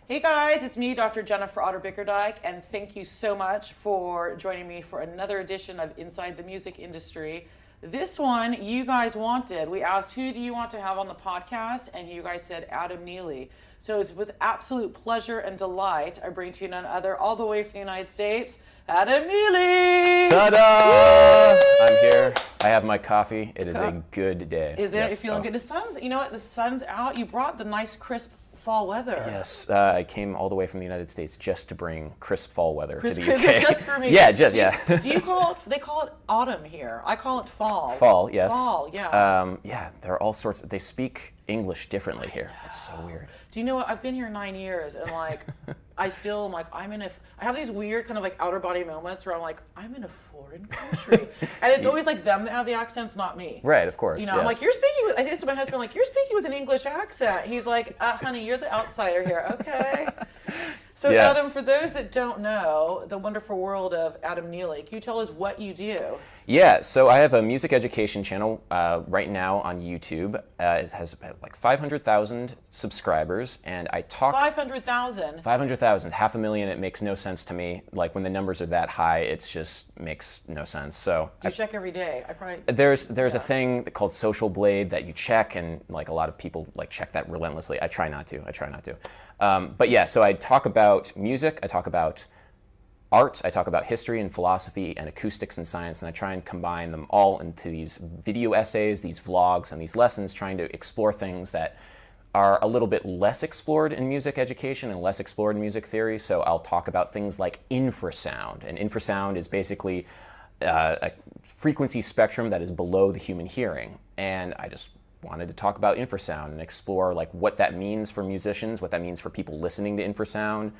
Hey guys, it's me, Dr. Jennifer Otter Bickerdike, and thank you so much for joining me for another edition of Inside the Music Industry. This one you guys wanted. We asked, who do you want to have on the podcast? And you guys said Adam Neely. So it's with absolute pleasure and delight I bring to you none other, all the way from the United States, Adam Neely! Ta-da! Woo! I'm here. I have my coffee. It is a good day. Is it? Yes. You're feeling good? The sun's, you know what? The sun's out. You brought the nice crisp fall weather. Yes, I came all the way from the United States just to bring crisp fall weather to the UK. Just for me. Yeah, Do you call it? They call it autumn here. I call it fall. Fall, yes. Fall, yeah. Yeah, there are all sorts. They speak English differently here. It's so weird. Do you know what? I've been here 9 years, and like, I still am like, I have these weird kind of like outer body moments where I'm like, I'm in a foreign country, and it's always like them that have the accents, not me. Right, of course. You know, yes. I'm like, you're speaking with. I say this to my husband, like, you're speaking with an English accent. He's like, honey, you're the outsider here. Okay. So yeah. Adam, for those that don't know the wonderful world of Adam Neely, can you tell us what you do? Yeah, so I have a music education channel right now on YouTube. It has like 500,000 subscribers, and I talk... 500,000? 500,000, 500,000. It makes no sense to me. Like, when the numbers are that high, it just makes no sense. So you check every day. I probably... There's a thing called Social Blade that you check, and like a lot of people like check that relentlessly. I try not to. But yeah, so I talk about music, I talk about art, I talk about history and philosophy and acoustics and science, and I try and combine them all into these video essays, these vlogs, and these lessons, trying to explore things that are a little bit less explored in music education and less explored in music theory. So I'll talk about things like infrasound, and infrasound is basically a frequency spectrum that is below the human hearing, and I just wanted to talk about infrasound and explore like what that means for musicians, what that means for people listening to infrasound.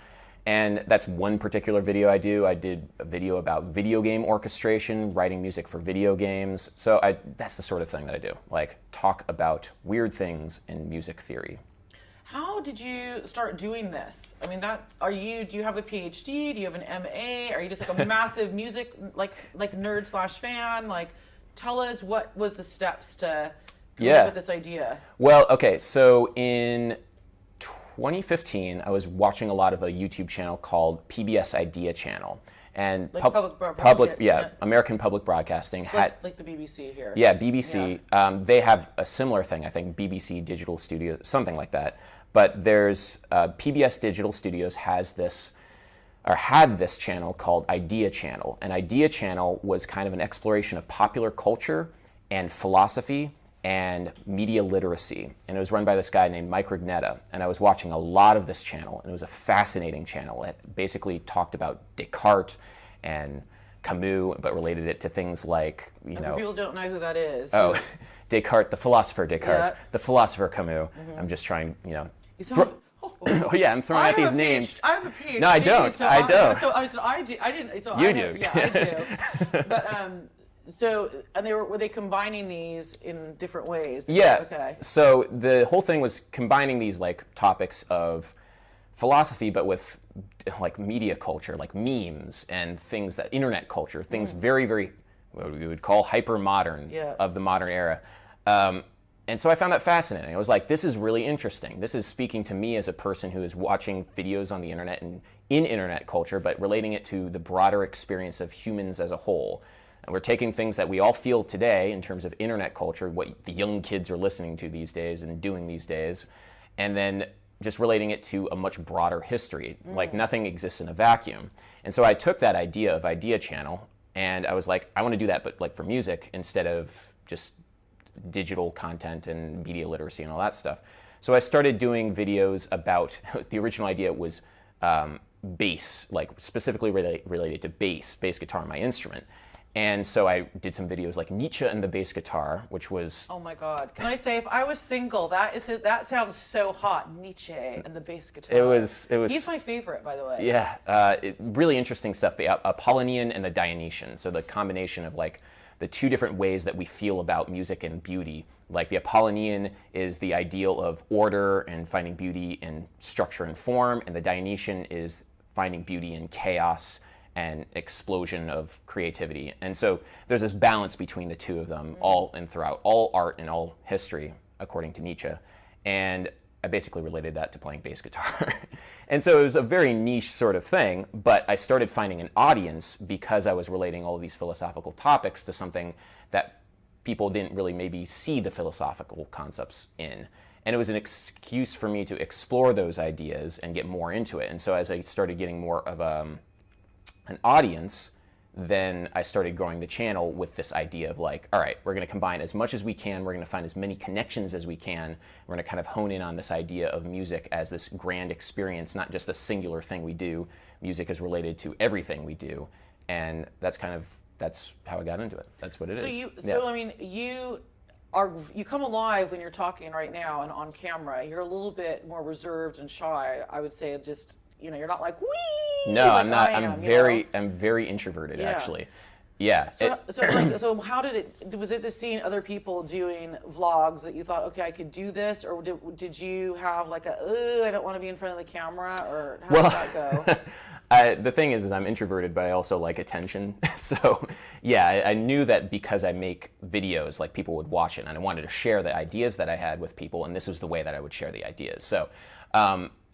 And that's one particular video I do. I did a video about video game orchestration, writing music for video games. So that's the sort of thing that I do, like talk about weird things in music theory. How did you start doing this? I mean, do you have a PhD? Do you have an MA? Are you just like a massive music like nerd / fan? Like, tell us what was the steps to come up with this idea? Well, okay, so in 2015, I was watching a lot of a YouTube channel called PBS Idea Channel, and like American Public Broadcasting so like the BBC here. Yeah, BBC. Yeah. They have a similar thing, I think, BBC Digital Studio, something like that. But there's PBS Digital Studios has this, or had this channel called Idea Channel, and Idea Channel was kind of an exploration of popular culture and philosophy and media literacy, and it was run by this guy named Mike Rignetta, and I was watching a lot of this channel, and it was a fascinating channel. It basically talked about Descartes and Camus, but related it to things like, For people who don't know who that is. Oh, Descartes, the philosopher Descartes, the philosopher Camus. Mm-hmm. I'm just trying, You oh yeah, I'm throwing out these names. I have a PhD. No, I don't. So I don't. So I do. I didn't. So you do. Yeah, I do. But So, and were they combining these in different ways? Yeah. Okay. So the whole thing was combining these like topics of philosophy, but with like media culture, like memes and things that internet culture, things very, very, what we would call hyper modern of the modern era. And so I found that fascinating. I was like, this is really interesting. This is speaking to me as a person who is watching videos on the internet and in internet culture, but relating it to the broader experience of humans as a whole. And we're taking things that we all feel today in terms of internet culture, what the young kids are listening to these days and doing these days, and then just relating it to a much broader history. Like, nothing exists in a vacuum. And so I took that idea of Idea Channel, and I was like, I want to do that, but like for music instead of just digital content and media literacy and all that stuff. So I started doing videos about, the original idea was bass, like specifically related to bass guitar, my instrument. And so I did some videos like Nietzsche and the bass guitar, which was... Oh my God. Can I say, if I was single, that sounds so hot, Nietzsche and the bass guitar. It was. He's my favorite, by the way. Yeah. Really interesting stuff. The Apollonian and the Dionysian. So the combination of like the two different ways that we feel about music and beauty. Like the Apollonian is the ideal of order and finding beauty in structure and form, and the Dionysian is finding beauty in chaos and explosion of creativity. And so there's this balance between the two of them, all and throughout all art and all history, according to Nietzsche. And I basically related that to playing bass guitar. And so it was a very niche sort of thing, but I started finding an audience because I was relating all of these philosophical topics to something that people didn't really maybe see the philosophical concepts in. And it was an excuse for me to explore those ideas and get more into it. And so as I started getting more of an audience, then I started growing the channel with this idea of like, all right, we're going to combine as much as we can. We're going to find as many connections as we can. We're going to kind of hone in on this idea of music as this grand experience, not just a singular thing we do. Music is related to everything we do. And that's how I got into it. That's what it is. So I mean, you come alive when you're talking right now and on camera. You're a little bit more reserved and shy, I would say. Just, you know, you're not like, wee. No, like I'm not. I'm very introverted, actually. Yeah. So how did it? Was it just seeing other people doing vlogs that you thought, okay, I could do this, or did you have like I don't want to be in front of the camera, or how did that go? The thing is I'm introverted, but I also like attention. So, yeah, I knew that because I make videos, like people would watch it, and I wanted to share the ideas that I had with people, and this was the way that I would share the ideas. So,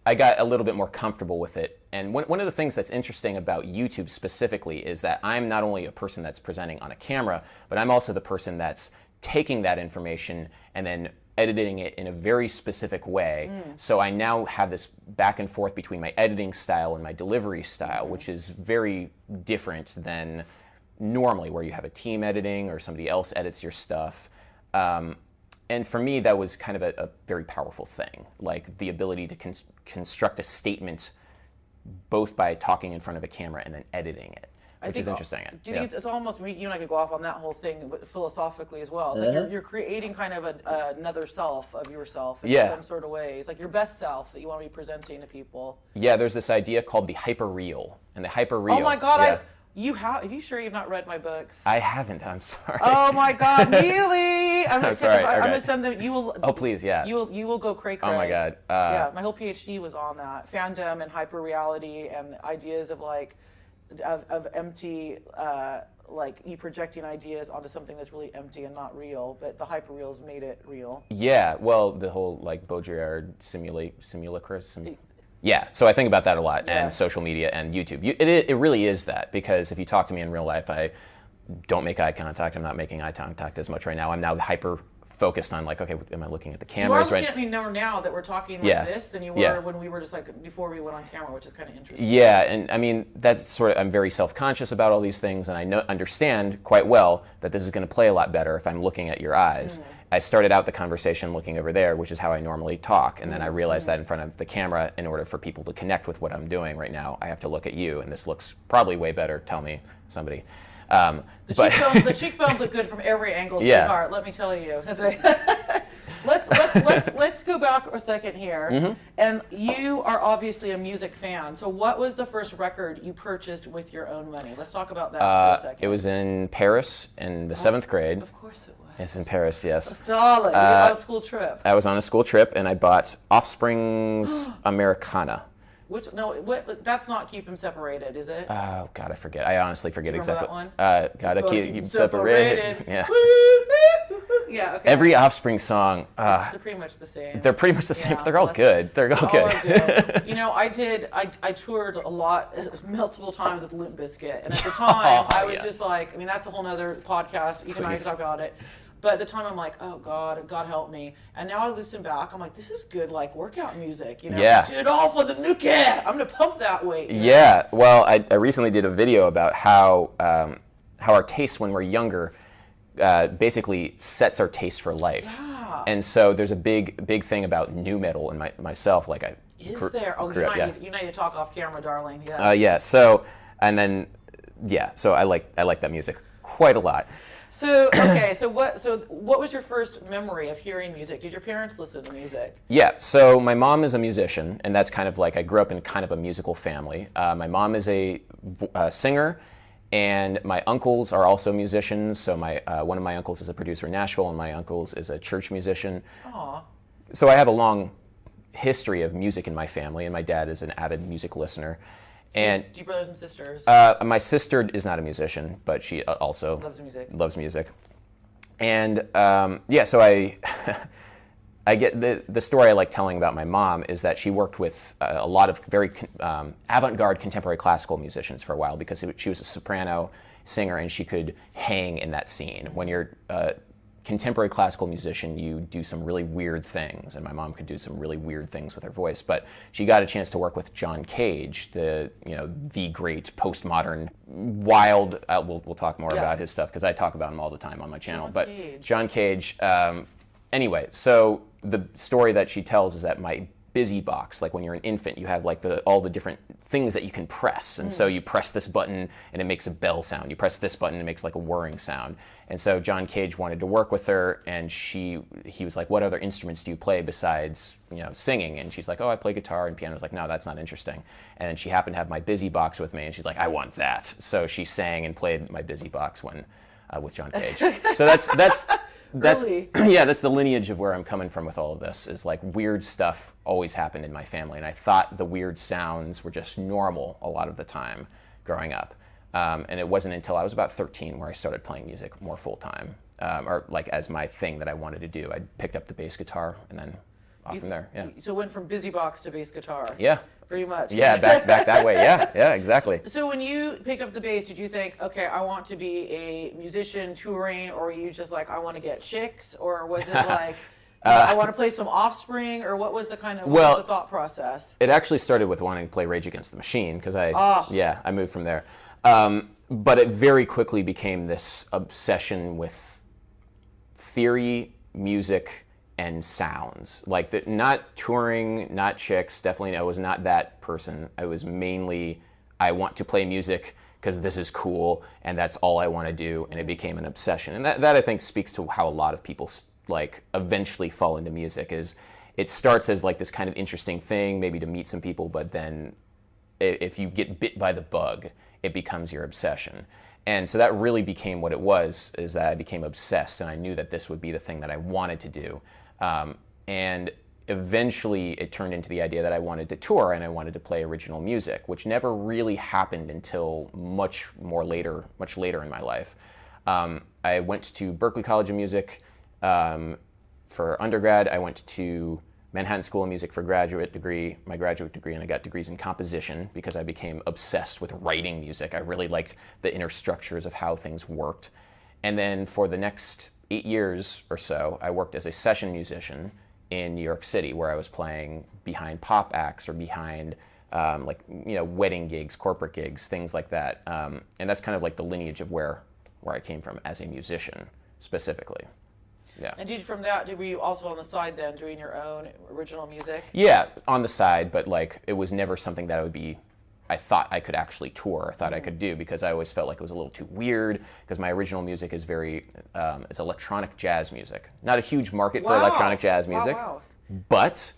I got a little bit more comfortable with it. And one of the things that's interesting about YouTube specifically is that I'm not only a person that's presenting on a camera, but I'm also the person that's taking that information and then editing it in a very specific way. So I now have this back and forth between my editing style and my delivery style, which is very different than normally where you have a team editing or somebody else edits your stuff. And for me, that was kind of a very powerful thing, like the ability to construct a statement both by talking in front of a camera and then editing it, which is interesting. Do you think it's almost, you and I could go off on that whole thing philosophically as well. It's like you're creating kind of another self of yourself in some sort of ways, like your best self that you want to be presenting to people. Yeah, there's this idea called the hyper-real. And the hyper-real... Oh my God, are you sure you've not read my books? I haven't. I'm sorry. Oh my God, Neely! I'm sorry. I'm gonna send them. You will. Oh please, yeah. You will go cray cray. Oh my God. Yeah, my whole PhD was on that fandom and hyperreality and ideas of like of empty like you projecting ideas onto something that's really empty and not real, but the hyperreals made it real. Yeah. Well, the whole like Baudrillard simulacra. Yeah, so I think about that a lot, and social media and YouTube. It really is that, because if you talk to me in real life, I don't make eye contact. I'm not making eye contact as much right now. I'm now hyper focused on like, okay, am I looking at the cameras right? You are looking at me more now that we're talking like this than you were when we were just like before we went on camera, which is kind of interesting. Yeah, and I mean, that's sort of, I'm very self-conscious about all these things, and I understand quite well that this is going to play a lot better if I'm looking at your eyes. I started out the conversation looking over there, which is how I normally talk, and then I realized that in front of the camera, in order for people to connect with what I'm doing right now, I have to look at you, and this looks probably way better. Tell me, somebody. The cheekbones look good from every angle, sweetheart. Let me tell you. Let's go back a second here. And you are obviously a music fan. So what was the first record you purchased with your own money? Let's talk about that for a second. It was in Paris in the 7th grade. Of course it was. It's in Paris, yes. Darling, you were on a school trip. I was on a school trip, and I bought Offspring's Americana. That's not Keep 'Em Separated, is it? Oh God, I forget. I honestly forget exactly. That one? Gotta keep 'em separated. Yeah. Yeah. Okay. Every Offspring song. They're pretty much the same. They're pretty much the same. But they're all good. They're all good. You know, I toured a lot, multiple times with Limp Bizkit, and at the time I was just like, I mean, that's a whole nother podcast. You and I can talk about it. But at the time, I'm like, oh God help me. And now I listen back, I'm like, this is good, like workout music, you know? Yeah. Get off with the new cat. I'm gonna pump that weight. You know? Yeah. Well, I recently did a video about how our taste when we're younger basically sets our taste for life. Yeah. And so there's a big thing about nu metal in myself. Like you need to talk off camera, darling. Yes. Yeah. So so I like that music quite a lot. So okay, so what was your first memory of hearing music? Did your parents listen to music? Yeah, so my mom is a musician, and that's kind of like, I grew up in kind of a musical family. My mom is a singer, and my uncles are also musicians. So one of my uncles is a producer in Nashville, and my uncles is a church musician. Aww. So I have a long history of music in my family, and my dad is an avid music listener. And do you brothers and sisters? My sister is not a musician, but she also loves music. And so I get the story I like telling about my mom is that she worked with a lot of very avant-garde contemporary classical musicians for a while because she was a soprano singer and she could hang in that scene. When you're a contemporary classical musician, you do some really weird things, and my mom could do some really weird things with her voice. But she got a chance to work with John Cage, the great postmodern wild. We'll talk more about his stuff because I talk about him all the time on my channel. John Cage. Anyway, so the story that she tells is that my busy box, like when you're an infant, you have like all the different things that you can press. And so you press this button and it makes a bell sound. You press this button and it makes like a whirring sound. And so John Cage wanted to work with her, and he was like, what other instruments do you play besides, singing? And she's like, oh, I play guitar and piano. I was like, no, that's not interesting. And she happened to have my busy box with me, and she's like, I want that. So she sang and played my busy box with John Cage. So that's Really? that's the lineage of where I'm coming from with all of this, is like weird stuff always happened in my family, and I thought the weird sounds were just normal a lot of the time growing up. And it wasn't until I was about 13 where I started playing music more full time, or like as my thing that I wanted to do. I picked up the bass guitar and then off from there. Yeah. So it went from busy box to bass guitar. Yeah. Pretty much. Yeah, back that way. Yeah, exactly. So when you picked up the bass, did you think, okay, I want to be a musician touring, or were you just like, I want to get chicks, or was it like, I want to play some Offspring, or what was the what was the thought process? It actually started with wanting to play Rage Against the Machine because I moved from there. But it very quickly became this obsession with theory, music, and sounds. Like not touring, not chicks, definitely I was not that person. I was mainly, I want to play music because this is cool and that's all I want to do, and it became an obsession. And that I think speaks to how a lot of people like eventually fall into music. Is it starts as like this kind of interesting thing, maybe to meet some people, but then if you get bit by the bug, it becomes your obsession. And so that really became what it was, is that I became obsessed, and I knew that this would be the thing that I wanted to do. And eventually it turned into the idea that I wanted to tour and I wanted to play original music, which never really happened until much later in my life. I went to Berklee College of Music for undergrad. I went to Manhattan School of Music for my graduate degree, and I got degrees in composition because I became obsessed with writing music. I really liked the inner structures of how things worked. And then for the next 8 years or so, I worked as a session musician in New York City, where I was playing behind pop acts or behind wedding gigs, corporate gigs, things like that. And that's kind of like the lineage of where I came from as a musician specifically. Yeah. And were you also on the side then doing your own original music? Yeah, on the side, but like it was never something that I thought I could actually tour, I thought I could do, because I always felt like it was a little too weird, because my original music is it's electronic jazz music. Not a huge market for electronic jazz music, but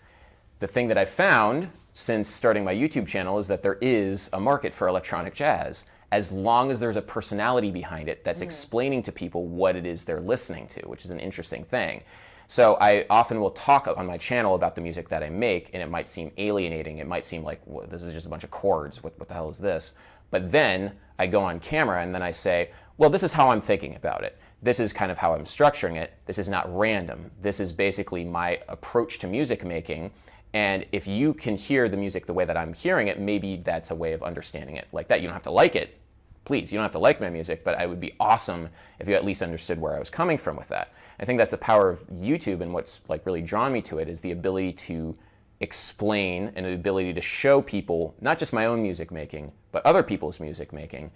the thing that I found since starting my YouTube channel is that there is a market for electronic jazz, as long as there's a personality behind it that's explaining to people what it is they're listening to, which is an interesting thing. So I often will talk on my channel about the music that I make, and it might seem alienating. It might seem like, well, this is just a bunch of chords. What the hell is this? But then I go on camera and then I say, well, this is how I'm thinking about it. This is kind of how I'm structuring it. This is not random. This is basically my approach to music making. And if you can hear the music the way that I'm hearing it, maybe that's a way of understanding it like that. You don't have to like it. Please, you don't have to like my music, but it would be awesome if you at least understood where I was coming from with that. I think that's the power of YouTube, and what's like really drawn me to it is the ability to explain and the ability to show people not just my own music making, but other people's music making,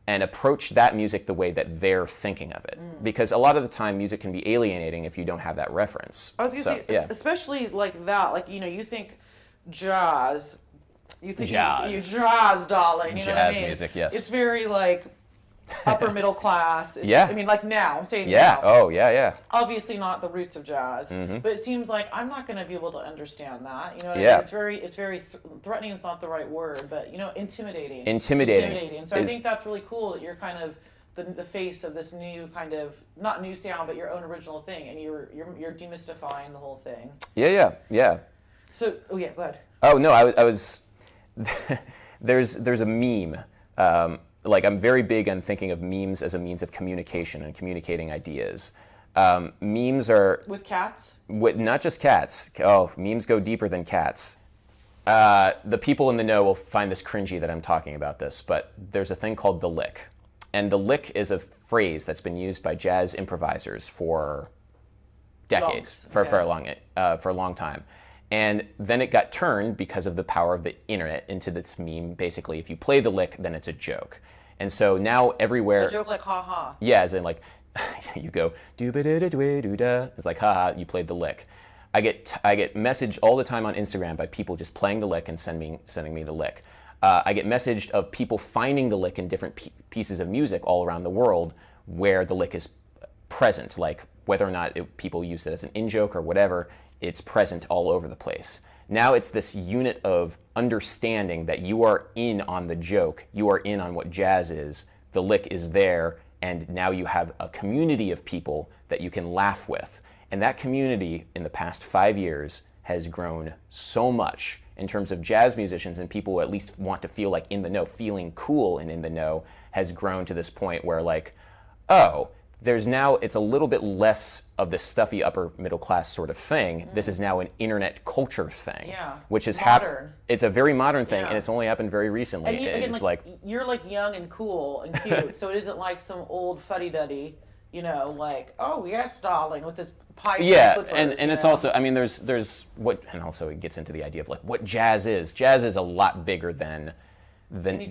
and approach that music the way that they're thinking of it. Because a lot of the time music can be alienating if you don't have that reference. I was going to say, especially like that, like, you think jazz, you think jazz, darling, you know what I mean? Jazz music, yes. It's very like upper middle class. Yeah. I mean, like now, I'm saying yeah. now. Oh, yeah. Obviously not the roots of jazz, but it seems like I'm not going to be able to understand that. You know what I mean? It's very threatening is not the right word, but intimidating. Intimidating. So I think that's really cool that you're kind of the face of this new kind of, not new sound, but your own original thing, and you're demystifying the whole thing. Yeah. So, go ahead. Oh no, I was. There's a meme. Like I'm very big on thinking of memes as a means of communication and communicating ideas. Memes are with cats. not just cats. Oh, memes go deeper than cats. The people in the know will find this cringy that I'm talking about this, but there's a thing called the lick. And the lick is a phrase that's been used by jazz improvisers for decades, for a long time. And then it got turned, because of the power of the internet, into this meme. Basically, if you play the lick, then it's a joke. And so now everywhere... A joke like ha-ha. Yeah, as in like, you go, doo-ba-da-da-da-da-da. It's like, haha, you played the lick. I get messaged all the time on Instagram by people just playing the lick and sending me the lick. I get messaged of people finding the lick in different pieces of music all around the world where the lick is present, like whether or not people use it as an in-joke or whatever, it's present all over the place. Now it's this unit of understanding that you are in on the joke, you are in on what jazz is, the lick is there, and now you have a community of people that you can laugh with. And that community in the past 5 years has grown so much in terms of jazz musicians and people who at least want to feel like in the know, feeling cool and in the know, has grown to this point where like, oh, there's now, it's a little bit less of this stuffy upper middle class sort of thing. This is now an internet culture thing. Yeah. Which is modern. It's a very modern thing, Yeah. and it's only happened very recently. And again, it's like, you're like young and cool and cute, so it isn't like some old fuddy-duddy, you know, like, oh yes, darling, with this pipe yeah, slippers, and it's also, I mean, there's what, and also it gets into the idea of like what jazz is. Jazz is a lot bigger than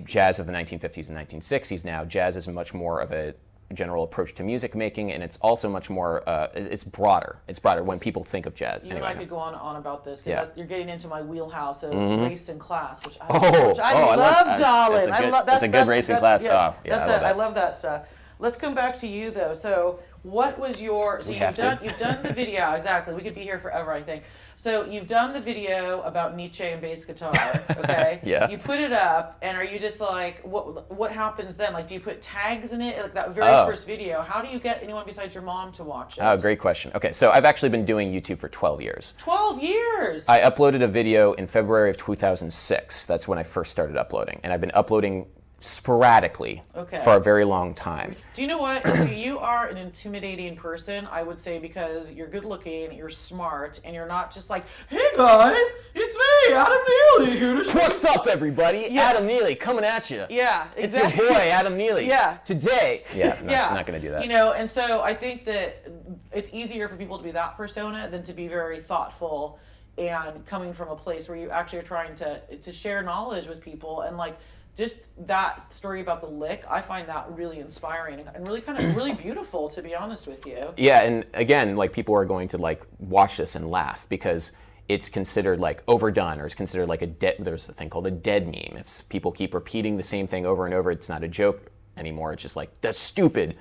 jazz of the 1950s and 1960s now. Jazz is much more of a general approach to music making, and it's also much more, it's broader. It's broader when people think of jazz. You and I could go on about this, because Yeah. you're getting into my wheelhouse of race and class, which I I love, darling. That's a good race and class. Yeah, oh, yeah, I love that stuff. Let's come back to you though. So what was your, so you've done the video, exactly. We could be here forever, I think. So you've done the video about Nietzsche and bass guitar, okay? Yeah. You put it up, and are you just like, what happens then? Like, do you put tags in it? Like that very first video, how do you get anyone besides your mom to watch it? Oh, great question. Okay, so I've actually been doing YouTube for 12 years. 12 years! I uploaded a video in February of 2006. That's when I first started uploading. And I've been uploading sporadically for a very long time. Do you know what? So you are an intimidating person, I would say, because you're good looking, you're smart, and you're not just like, hey guys, it's me, Adam Neely, here to show What's up, everybody? Yeah. Adam Neely coming at you. Yeah, exactly. It's your boy, Adam Neely. Yeah. Today. Yeah, no, yeah. I'm not going to do that. You know, and so I think that it's easier for people to be that persona than to be very thoughtful and coming from a place where you actually are trying to share knowledge with people. And like, just that story about the lick, I find that really inspiring and really kind of really beautiful, to be honest with you. Yeah, and again, like people are going to like watch this and laugh because it's considered like overdone, or it's considered like there's a thing called a dead meme. If people keep repeating the same thing over and over, it's not a joke anymore. It's just like, that's stupid.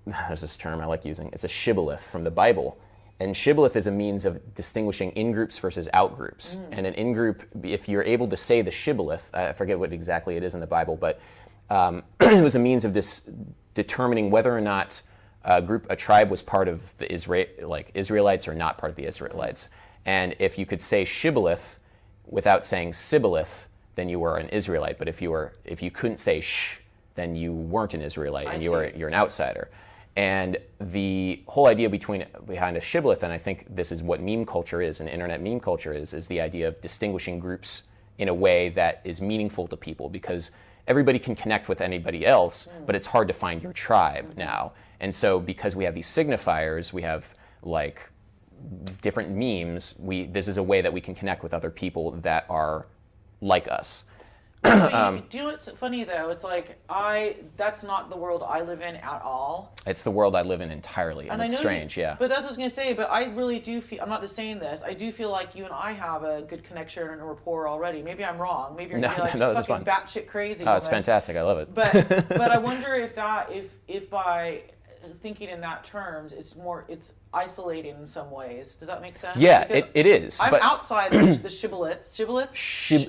There's this term I like using. It's a shibboleth from the Bible. And shibboleth is a means of distinguishing in-groups versus out-groups. And an in-group, if you're able to say the shibboleth, I forget what exactly it is in the Bible, but it was a means of determining whether or not a tribe was part of the Israelites or not part of the Israelites. And if you could say shibboleth without saying sibboleth, then you were an Israelite. But if you couldn't say sh, then you weren't an Israelite, and you're an outsider. And the whole idea behind a shibboleth, and I think this is what meme culture is, and internet meme culture is the idea of distinguishing groups in a way that is meaningful to people, because everybody can connect with anybody else, but it's hard to find your tribe now. And so because we have these signifiers, we have like different memes, this is a way that we can connect with other people that are like us. Do you know what's funny though? It's like that's not the world I live in at all. It's the world I live in entirely, and it's strange, yeah. But that's what I was going to say, but I really do feel, I'm not just saying this, I do feel like you and I have a good connection and a rapport already. Maybe I'm wrong. Maybe you're going to be like just fucking batshit crazy. Oh, it's fantastic. I love it. But I wonder if by thinking in that terms, it's isolating in some ways. Does that make sense? Yeah, it is. I'm outside the shibboleths.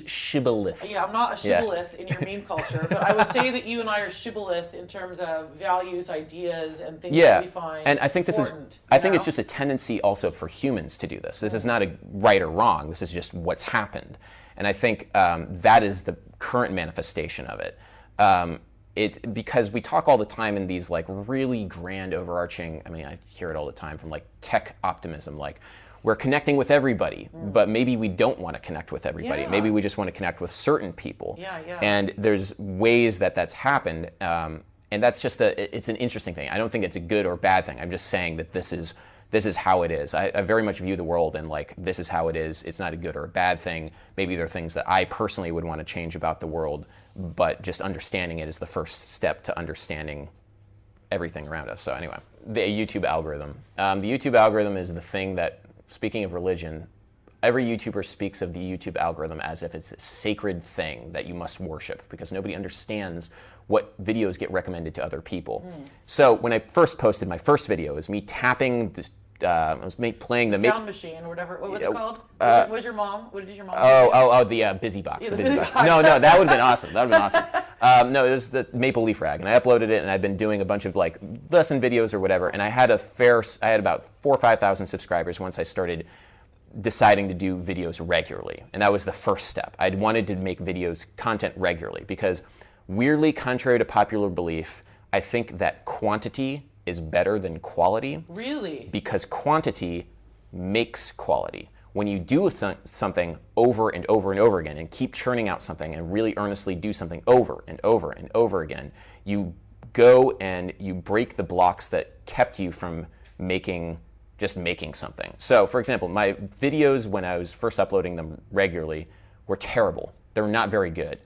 Shibboleth. Yeah, I'm not a shibboleth in your meme culture, but I would say that you and I are shibboleth in terms of values, ideas, and things that we find and I think important. I think it's just a tendency also for humans to do this. This is not a right or wrong. This is just what's happened. And I think that is the current manifestation of it. because we talk all the time in these like really grand overarching, I mean, I hear it all the time from like tech optimism, like we're connecting with everybody, but maybe we don't want to connect with everybody. Yeah. Maybe we just want to connect with certain people. Yeah, yeah. And there's ways that that's happened. And that's just it's an interesting thing. I don't think it's a good or bad thing. I'm just saying that this is how it is. I very much view the world and like, this is how it is. It's not a good or a bad thing. Maybe there are things that I personally would want to change about the world, but just understanding it is the first step to understanding everything around us. So anyway, the YouTube algorithm. The YouTube algorithm is the thing that, speaking of religion, every YouTuber speaks of the YouTube algorithm as if it's this sacred thing that you must worship, because nobody understands what videos get recommended to other people. So when I first posted my first video, it was me tapping the playing the sound machine or whatever. What was it called? What was your mom? What did your mom do? The Busy Box. Yeah, the the Busy Busy Box. No, that would have been awesome. That would have been awesome. No, it was the Maple Leaf Rag, and I uploaded it, and I've been doing a bunch of like lesson videos or whatever, and I had about 4,000 or 5,000 subscribers once I started deciding to do videos regularly, and that was the first step. I'd wanted to make content regularly, because weirdly, contrary to popular belief, I think that quantity is better than quality. Really? Because quantity makes quality. When you do something over and over and over again and keep churning out something and really earnestly do something over and over and over again, you go and you break the blocks that kept you from making something. So, for example, my videos when I was first uploading them regularly were terrible. They were not very good.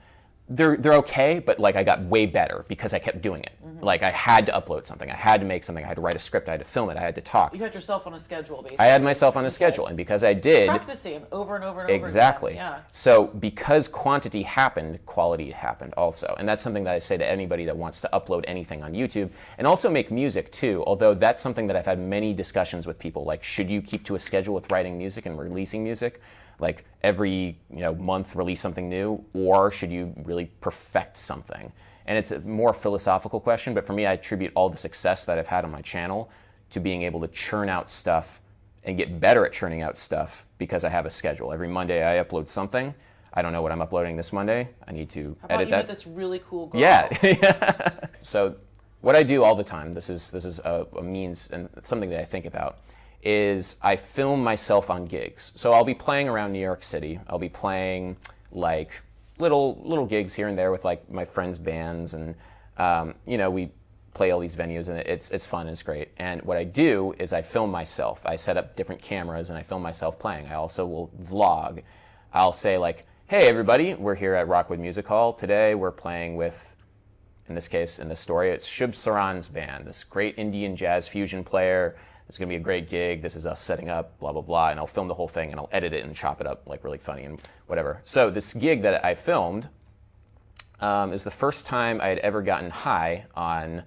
They're okay, but like I got way better because I kept doing it. Like I had to upload something, I had to make something, I had to write a script, I had to film it, I had to talk. You had yourself on a schedule, basically. I had myself on a schedule, and because I did... Practicing over and over and over Exactly. again. Yeah. So because quantity happened, quality happened also. And that's something that I say to anybody that wants to upload anything on YouTube, and also make music too, although that's something that I've had many discussions with people, like should you keep to a schedule with writing music and releasing music? Like every month release something new, or should you really perfect something? And it's a more philosophical question, but for me, I attribute all the success that I've had on my channel to being able to churn out stuff and get better at churning out stuff because I have a schedule. Every Monday I upload something. I don't know what I'm uploading this Monday. I need to edit that. How about you met this really cool girl? Yeah. So what I do all the time, this is a means and something that I think about, is I film myself on gigs. So I'll be playing around New York City. I'll be playing like little gigs here and there with like my friends' bands, and we play all these venues, and it's fun, it's great. And what I do is I film myself. I set up different cameras and I film myself playing. I also will vlog. I'll say like, hey everybody, we're here at Rockwood Music Hall. Today we're playing with, in this case, in this story, it's Shub Saran's band, this great Indian jazz fusion player. It's going to be a great gig. This is us setting up, blah, blah, blah. And I'll film the whole thing and I'll edit it and chop it up like really funny and whatever. So this gig that I filmed is the first time I had ever gotten high on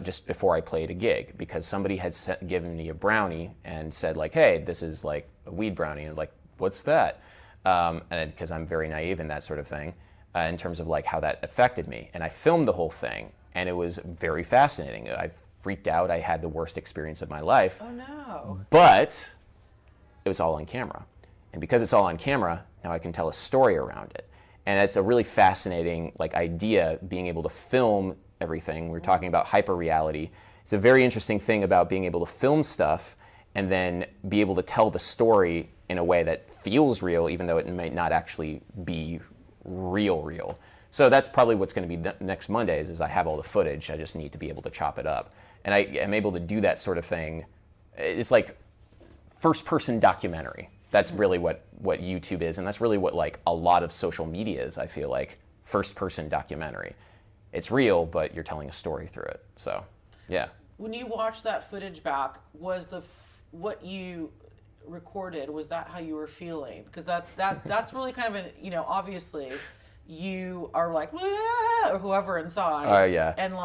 just before I played a gig, because somebody had given me a brownie and said like, hey, this is like a weed brownie. And like, what's that? And because I'm very naive in that sort of thing in terms of like how that affected me. And I filmed the whole thing, and it was very fascinating. I freaked out. I had the worst experience of my life. Oh no. But it was all on camera. And because it's all on camera, now I can tell a story around it. And it's a really fascinating idea, being able to film everything. We're talking about hyperreality. It's a very interesting thing about being able to film stuff and then be able to tell the story in a way that feels real, even though it might not actually be real. So that's probably what's going to be next Mondays, is I have all the footage. I just need to be able to chop it up. And I am able to do that sort of thing. It's like first-person documentary. That's really what YouTube is, and that's really what a lot of social media is, I feel like. First-person documentary. It's real, but you're telling a story through it. So, yeah. When you watch that footage back, was what you recorded, was that how you were feeling? Because that's really kind of obviously you are like, or whoever inside. Yeah. And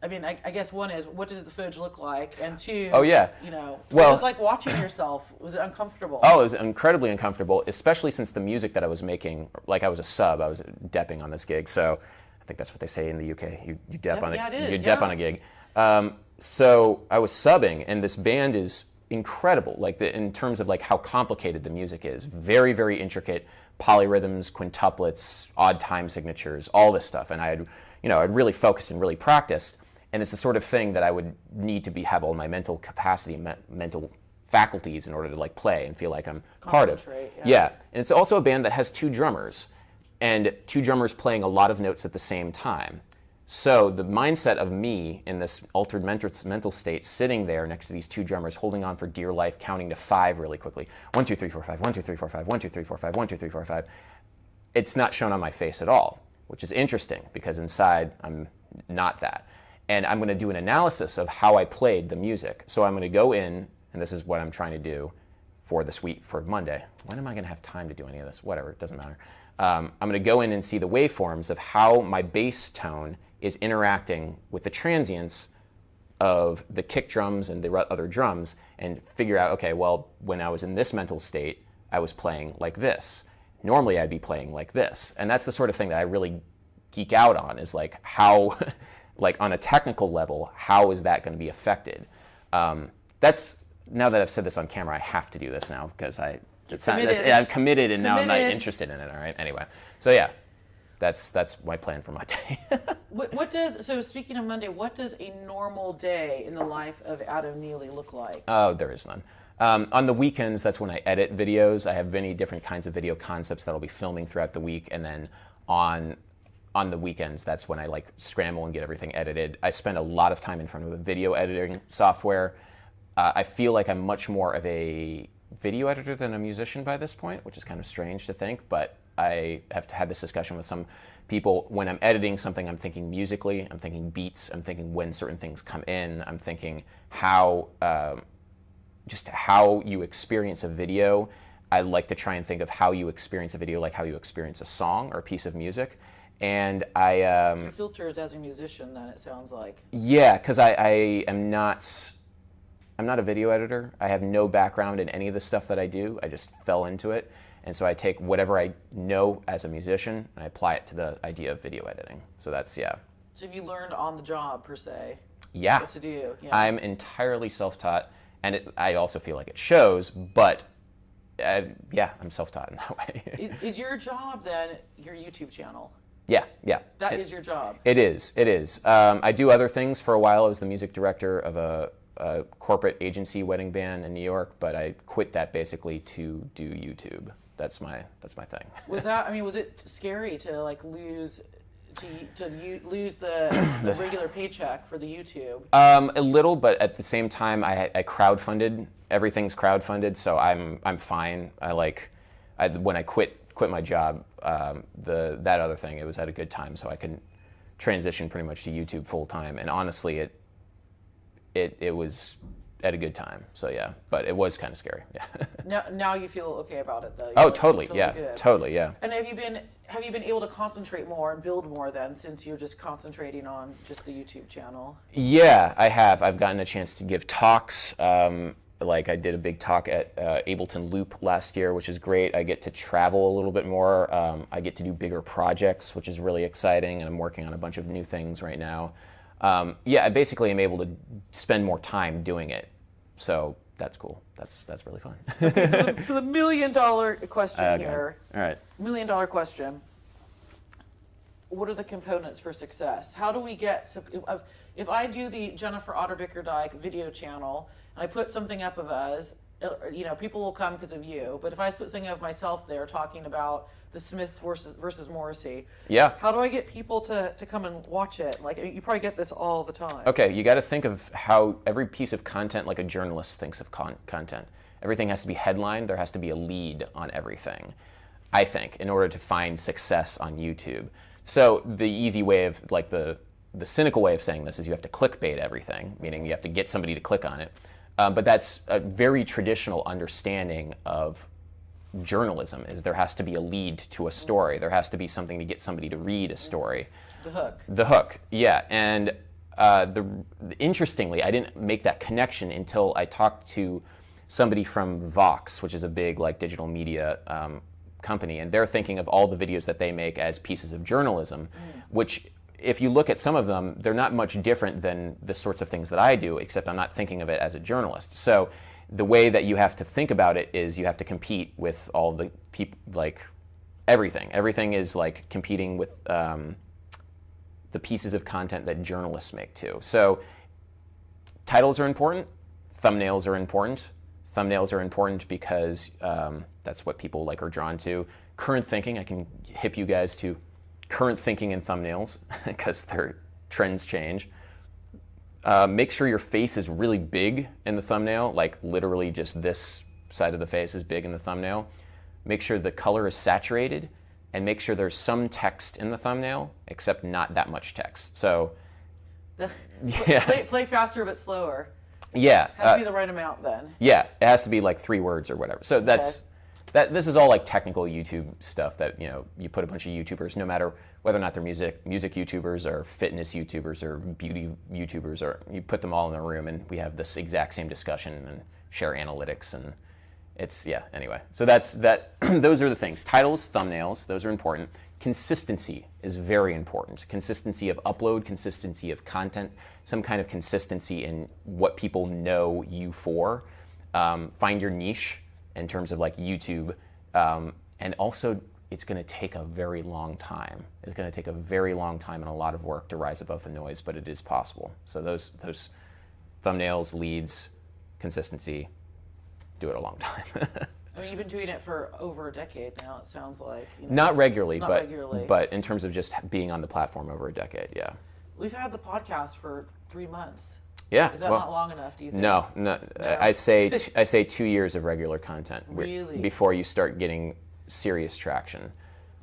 I guess one is, what did the footage look like? And two, well, it was like watching yourself. Was it uncomfortable? Oh, it was incredibly uncomfortable, especially since the music that I was making, I was a sub, I was depping on this gig. So I think that's what they say in the UK. You dep on on a gig. So I was subbing, and this band is incredible, in terms of how complicated the music is. Very, very intricate, polyrhythms, quintuplets, odd time signatures, all this stuff. And I'd really focused and really practiced. And it's the sort of thing that I would need to have all my mental capacity, mental faculties in order to like play and feel like I'm part of. Yeah. And it's also a band that has 2 drummers, and 2 drummers playing a lot of notes at the same time. So the mindset of me in this altered mental state, sitting there next to these 2 drummers, holding on for dear life, counting to 5 really quickly. 1, 2, 3, 4, 5, 1, 2, 3, 4, 5, 1, 2, 3, 4, 5, 1, 2, 3, 4, 5. It's not shown on my face at all, which is interesting because inside I'm not that. And I'm going to do an analysis of how I played the music. So I'm going to go in, and this is what I'm trying to do for this week, for Monday. When am I going to have time to do any of this? Whatever, it doesn't matter. I'm going to go in and see the waveforms of how my bass tone is interacting with the transients of the kick drums and the other drums, and figure out, okay, well, when I was in this mental state, I was playing like this. Normally I'd be playing like this. And that's the sort of thing that I really geek out on, is like how, like on a technical level, how is that going to be affected? That's, now that I've said this on camera, I have to do this now because I'm committed and now I'm not interested in it, all right? Anyway, so yeah. That's my plan for my day. So speaking of Monday, what does a normal day in the life of Adam Neely look like? Oh, there is none. On the weekends, that's when I edit videos. I have many different kinds of video concepts that I'll be filming throughout the week, and then on the weekends, that's when I like scramble and get everything edited. I spend a lot of time in front of a video editing software. I feel like I'm much more of a video editor than a musician by this point, which is kind of strange to think, but I have had this discussion with some people. When I'm editing something, I'm thinking musically, I'm thinking beats, I'm thinking when certain things come in, I'm thinking how, just how you experience a video. I like to try and think of how you experience a video like how you experience a song or a piece of music. And I... filters as a musician, then, it sounds like. Yeah, because I'm not a video editor. I have no background in any of the stuff that I do. I just fell into it. And so I take whatever I know as a musician and I apply it to the idea of video editing. So that's, yeah. So have you learned on the job, per se? Yeah. What to do? Yeah. I'm entirely self-taught, and I also feel like it shows, but yeah, I'm self-taught in that way. Is your job, then, your YouTube channel? Yeah. That is your job? It is. I do other things. For a while, I was the music director of a corporate agency wedding band in New York, but I quit that basically to do YouTube. That's my thing. Was it scary to like lose the regular paycheck for the YouTube? A little, but at the same time, I crowdfunded. Everything's crowdfunded, so I'm fine. When I quit my job, that other thing, it was at a good time, so I can transition pretty much to YouTube full time. And honestly, it was at a good time. So yeah, but it was kind of scary. Yeah. Now you feel okay about it though. Oh, totally. Totally Yeah. good. Totally. Yeah. And have you been able to concentrate more and build more then, since you're just concentrating on just the YouTube channel? Yeah, I have. I've gotten a chance to give talks. Like I did a big talk at Ableton Loop last year, which is great. I get to travel a little bit more. I get to do bigger projects, which is really exciting. And I'm working on a bunch of new things right now. Yeah, I basically am able to spend more time doing it. So that's cool. That's really fun. Okay, so the $1 million question here. All right. $1 million question. What are the components for success? How do we get, so if I do the Jennifer Otter Bickerdike video channel and I put something up of us, people will come because of you, but if I put something of myself there talking about the Smiths versus Morrissey, yeah, how do I get people to come and watch it? Like, you probably get this all the time. Okay, you got to think of how every piece of content, like a journalist thinks of content. Everything has to be headlined. There has to be a lead on everything, I think, in order to find success on YouTube. So the easy way of, like the cynical way of saying this is you have to clickbait everything, meaning you have to get somebody to click on it. But that's a very traditional understanding of journalism, is there has to be a lead to a story. There has to be something to get somebody to read a story. The hook, yeah. And interestingly, I didn't make that connection until I talked to somebody from Vox, which is a big digital media company, and they're thinking of all the videos that they make as pieces of journalism, which, if you look at some of them, they're not much different than the sorts of things that I do, except I'm not thinking of it as a journalist. So the way that you have to think about it is you have to compete with all the people, Everything is like competing with the pieces of content that journalists make too. So titles are important, thumbnails are important. Thumbnails are important because that's what people like are drawn to. Current thinking, I can hip you guys to current thinking in thumbnails because their trends change. Make sure your face is really big in the thumbnail, like literally just this side of the face is big in the thumbnail. Make sure the color is saturated, and make sure there's some text in the thumbnail, except not that much text. So, yeah. Play faster but slower. Yeah. Has to be the right amount then. Yeah, it has to be like 3 words or whatever. So that's this is all like technical YouTube stuff that, you know, you put a bunch of YouTubers, no matter whether or not they're music YouTubers or fitness YouTubers or beauty YouTubers, or you put them all in a room and we have this exact same discussion and share analytics, and it's, yeah, anyway. So that's that. Those are the things. Titles, thumbnails, those are important. Consistency is very important. Consistency of upload, consistency of content, some kind of consistency in what people know you for. Find your niche in terms of like YouTube. And also, it's going to take a very long time. It's going to take a very long time and a lot of work to rise above the noise, but it is possible. So those thumbnails, leads, consistency, do it a long time. I mean, you've been doing it for over a decade now, it sounds like. You know, not regularly, regularly, but in terms of just being on the platform over a decade, yeah. We've had the podcast for 3 months. Yeah. Is that not long enough, do you think? No. I say 2 years of regular content. Really? Before you start getting serious traction.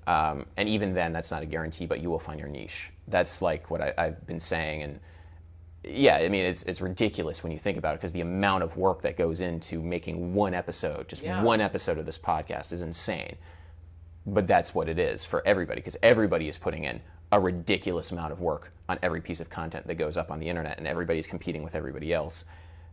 And even then, that's not a guarantee, but you will find your niche. That's like what I've been saying. And yeah, I mean, it's ridiculous when you think about it, because the amount of work that goes into making one episode, one episode of this podcast, is insane. But that's what it is for everybody, because everybody is putting in a ridiculous amount of work on every piece of content that goes up on the internet, and everybody's competing with everybody else.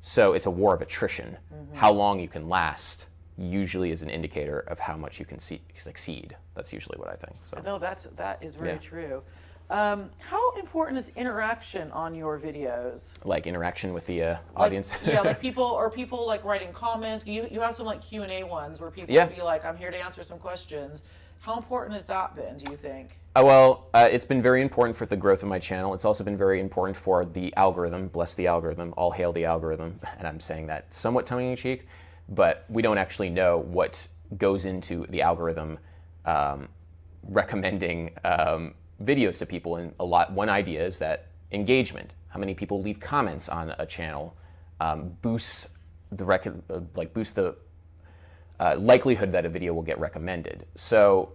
So it's a war of attrition. Mm-hmm. How long you can last usually is an indicator of how much you can succeed. That's usually what I think. So. No, that is very true. How important is interaction on your videos? Like interaction with the audience? Like people like writing comments. You have some like Q&A ones where people will be like, I'm here to answer some questions. How important has that been, do you think? Well, it's been very important for the growth of my channel. It's also been very important for the algorithm. Bless the algorithm. All hail the algorithm. And I'm saying that somewhat tongue-in-cheek, but we don't actually know what goes into the algorithm recommending videos to people. And one idea is that engagement, how many people leave comments on a channel, boosts the likelihood that a video will get recommended. So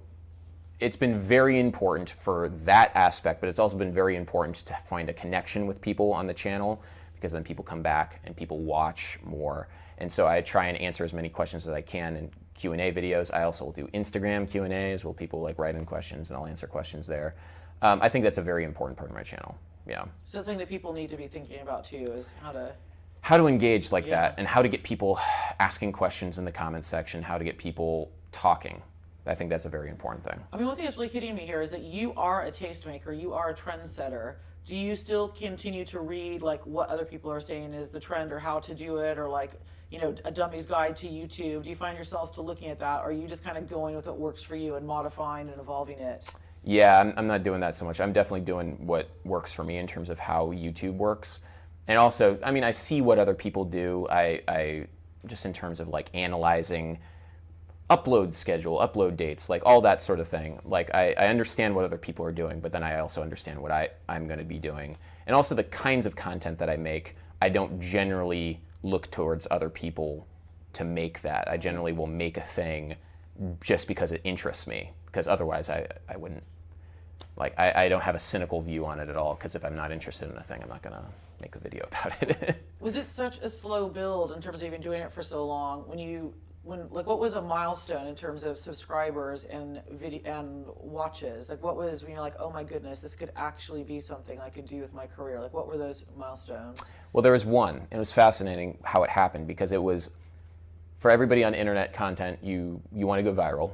it's been very important for that aspect, but it's also been very important to find a connection with people on the channel, because then people come back and people watch more. And so I try and answer as many questions as I can in Q&A videos. I also will do Instagram Q&As where people like write in questions and I'll answer questions there. I think that's a very important part of my channel. Yeah. So something that people need to be thinking about too is how to engage like that, and how to get people asking questions in the comments section, how to get people talking. I think that's a very important thing. I mean, one thing that's really hitting me here is that you are a tastemaker, you are a trendsetter. Do you still continue to read like what other people are saying is the trend, or how to do it, or like, you know, a dummy's guide to YouTube? Do you find yourself still looking at that, or are you just kind of going with what works for you and modifying and evolving it? Yeah, I'm not doing that so much. I'm definitely doing what works for me in terms of how YouTube works. And also, I mean, I see what other people do. I just in terms of like analyzing upload schedule, upload dates, like all that sort of thing. Like I understand what other people are doing, but then I also understand what I'm going to be doing. And also the kinds of content that I make, I don't generally look towards other people to make that. I generally will make a thing just because it interests me, because otherwise I wouldn't. Like I don't have a cynical view on it at all, because if I'm not interested in a thing, I'm not going to make a video about it. Was it such a slow build in terms of even doing it for so long? What was a milestone in terms of subscribers and video and watches? Like, what was when you're like, oh my goodness, this could actually be something I could do with my career? Like, what were those milestones? Well, there was one. It was fascinating how it happened, because it was, for everybody on internet content, you want to go viral.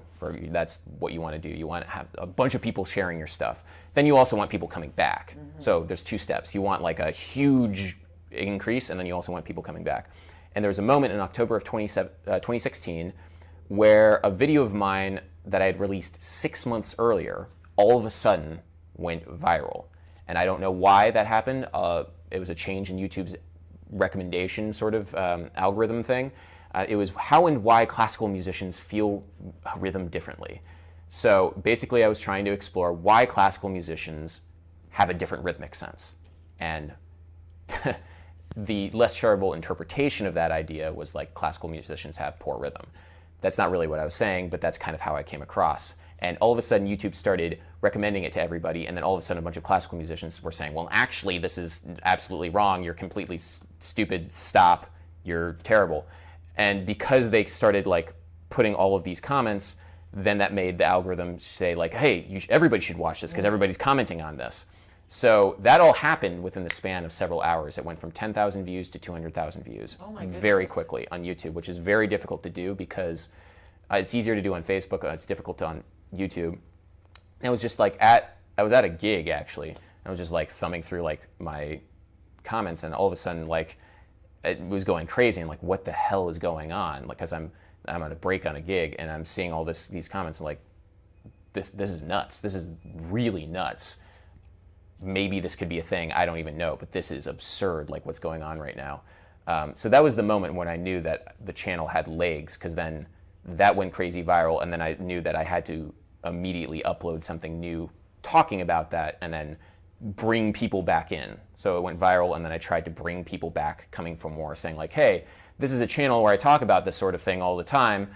That's what you want to do. You want to have a bunch of people sharing your stuff. Then you also want people coming back. Mm-hmm. So there's 2 steps. You want like a huge increase, and then you also want people coming back. And there was a moment in October of 2016 where a video of mine that I had released 6 months earlier all of a sudden went viral. And I don't know why that happened. It was a change in YouTube's recommendation sort of algorithm thing. It was how and why classical musicians feel rhythm differently. So basically I was trying to explore why classical musicians have a different rhythmic sense. And the less charitable interpretation of that idea was like classical musicians have poor rhythm. That's not really what I was saying, but that's kind of how I came across. And all of a sudden YouTube started recommending it to everybody, and then all of a sudden a bunch of classical musicians were saying, well, actually this is absolutely wrong, you're completely stupid, stop, you're terrible. And because they started like putting all of these comments, then that made the algorithm say like, hey, everybody should watch this because everybody's commenting on this. So that all happened within the span of several hours. It went from 10,000 views to 200,000 views very quickly on YouTube, which is very difficult to do because it's easier to do on Facebook. It's difficult to on YouTube. And it was just like I was at a gig actually. I was just like thumbing through like my comments, and all of a sudden like it was going crazy and like what the hell is going on? Like, because I'm on a break on a gig and I'm seeing all these comments and like this is nuts. This is really nuts. Maybe this could be a thing, I don't even know, but this is absurd, like what's going on right now. So that was the moment when I knew that the channel had legs, because then that went crazy viral, and then I knew that I had to immediately upload something new talking about that and then bring people back in. So it went viral, and then I tried to bring people back, coming for more, saying like, hey, this is a channel where I talk about this sort of thing all the time.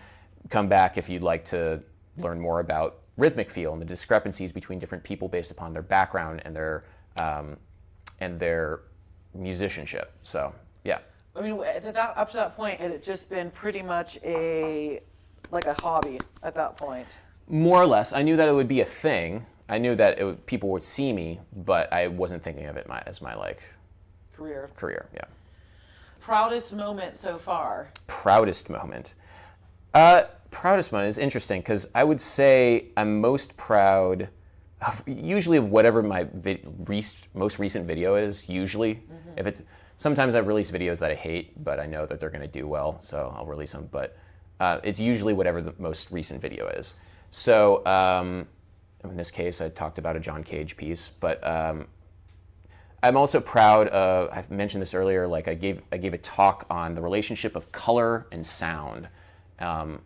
Come back if you'd like to learn more about rhythmic feel and the discrepancies between different people based upon their background and their musicianship. So yeah. I mean, up to that point, had it just been pretty much a hobby at that point? More or less. I knew that it would be a thing. I knew that people would see me, but I wasn't thinking of it as my like career. Yeah. Proudest moment so far? Proudest moment. Proudest moment is interesting because I would say I'm most proud usually of whatever my most recent video is. Usually, sometimes I release videos that I hate, but I know that they're going to do well, so I'll release them. But it's usually whatever the most recent video is. So in this case, I talked about a John Cage piece, but I'm also proud of. I've mentioned this earlier. Like I gave a talk on the relationship of color and sound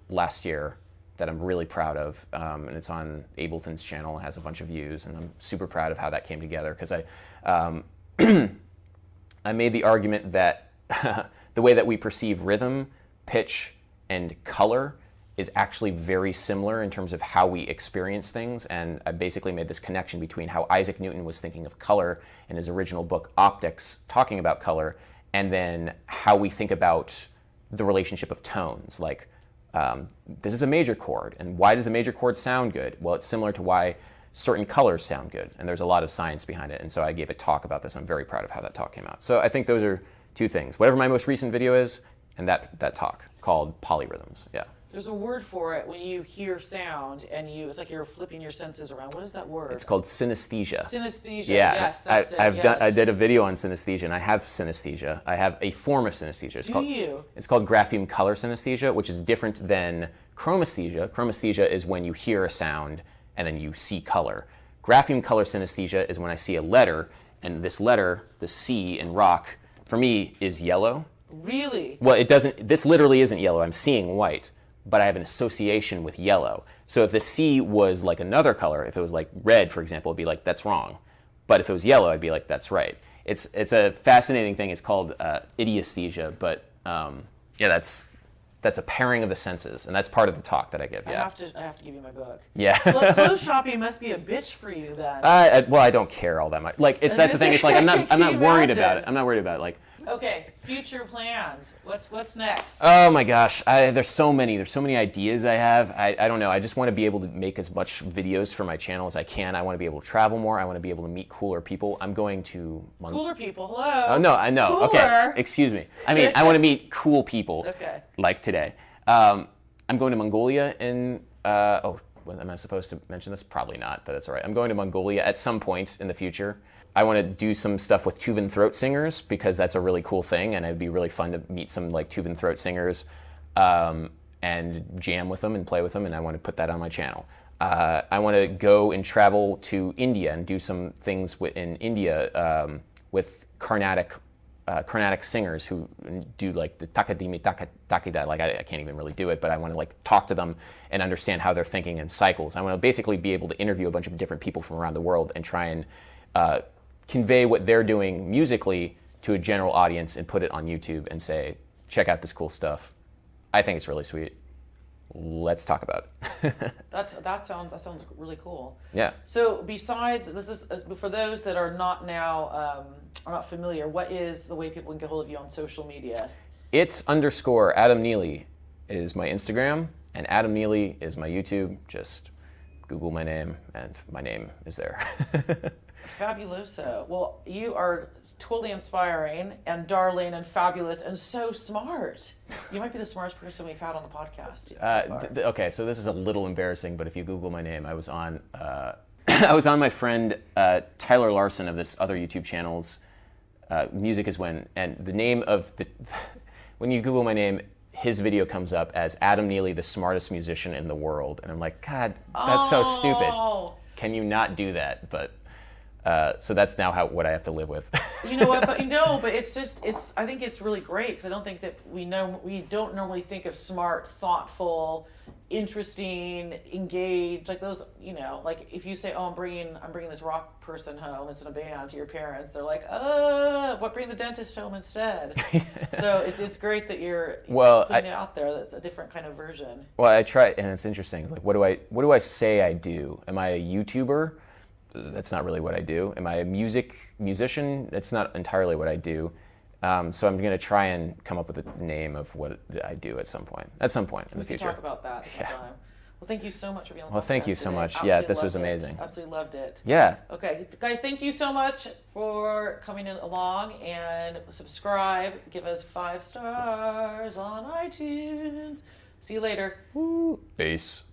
last year that I'm really proud of, and it's on Ableton's channel and has a bunch of views, and I'm super proud of how that came together because I made the argument that the way that we perceive rhythm, pitch, and color is actually very similar in terms of how we experience things, and I basically made this connection between how Isaac Newton was thinking of color in his original book Optics, talking about color, and then how we think about the relationship of tones, like this is a major chord, and why does a major chord sound good? Well, it's similar to why certain colors sound good, and there's a lot of science behind it, and so I gave a talk about this. I'm very proud of how that talk came out. So I think those are two things, whatever my most recent video is, and that talk called polyrhythms. Yeah. There's a word for it when you hear sound and it's like you're flipping your senses around. What is that word? It's called synesthesia. Synesthesia, yeah, yes, that's I did a video on synesthesia, and I have synesthesia. I have a form of synesthesia. It's called grapheme color synesthesia, which is different than chromesthesia. Chromesthesia is when you hear a sound and then you see color. Grapheme color synesthesia is when I see a letter, and this letter, the C in rock, for me is yellow. Really? Well, it doesn't. This literally isn't yellow. I'm seeing white, but I have an association with yellow. So if the C was like another color, if it was like red, for example, it'd be like, that's wrong. But if it was yellow, I'd be like, that's right. It's a fascinating thing. It's called idiesthesia, but yeah, that's a pairing of the senses, and that's part of the talk that I give. Yeah. I have to give you my book. Yeah. Clothes shopping must be a bitch for you then. Well, I don't care all that much. Like that's the thing. It's like I'm not worried about it. I'm not worried about it. Like. Okay, future plans. What's next? Oh my gosh, there's so many ideas I have. I don't know. I just want to be able to make as much videos for my channel as I can. I want to be able to travel more. I want to be able to meet cooler people. I'm going to cooler people. Hello. Oh no, I know. Cooler. Okay, excuse me. I mean, I want to meet cool people. Okay. Like today. I'm going to Mongolia in. Am I supposed to mention this? Probably not, but that's all right. I'm going to Mongolia at some point in the future. I want to do some stuff with Tuvan throat singers because that's a really cool thing, and it'd be really fun to meet some like Tuvan throat singers. and jam with them and play with them, and I want to put that on my channel. I want to go and travel to India and do some things in India with Carnatic singers who do like the takadimi takida. Like I can't even really do it, but I want to like talk to them and understand how they're thinking in cycles. I want to basically be able to interview a bunch of different people from around the world and try and convey what they're doing musically to a general audience and put it on YouTube and say, check out this cool stuff. I think it's really sweet. Let's talk about it. That sounds really cool. Yeah. So besides, this is for those that are not familiar. What is the way people can get hold of you on social media? It's _ Adam Neely is my Instagram, and Adam Neely is my YouTube. Just Google my name, and my name is there. Fabuloso. Well, you are totally inspiring and darling and fabulous and so smart. You might be the smartest person we've had on the podcast so far. Okay, so this is a little embarrassing, but if you Google my name, I was on I was on my friend Tyler Larson of this other YouTube channel's Music Is When, and the name of the when you Google my name, his video comes up as Adam Neely, the smartest musician in the world, and I'm like, God, that's so stupid. Can you not do that? But so that's now what I have to live with. You know what? But I think it's really great because I don't think that we don't normally think of smart, thoughtful, interesting, engaged, like those. You know, like if you say, "Oh, I'm bringing this rock person home. It's in a band," to your parents, they're like, "What? Bring the dentist home instead." So it's great that you're putting it out there. That's a different kind of version. Well, I try, and it's interesting. Like, what do I say I do? Am I a YouTuber? That's not really what I do. Am I a musician? That's not entirely what I do. So I'm going to try and come up with a name of what I do at some point in the future. We can talk about that sometime. Well, thank you so much for being on the podcast. Well, thank you so today. much. Absolutely This was loved it. amazing. Absolutely loved it. Yeah. Okay, guys, thank you so much for coming along and subscribe. Give us 5 stars on iTunes. See you later. Woo. Peace.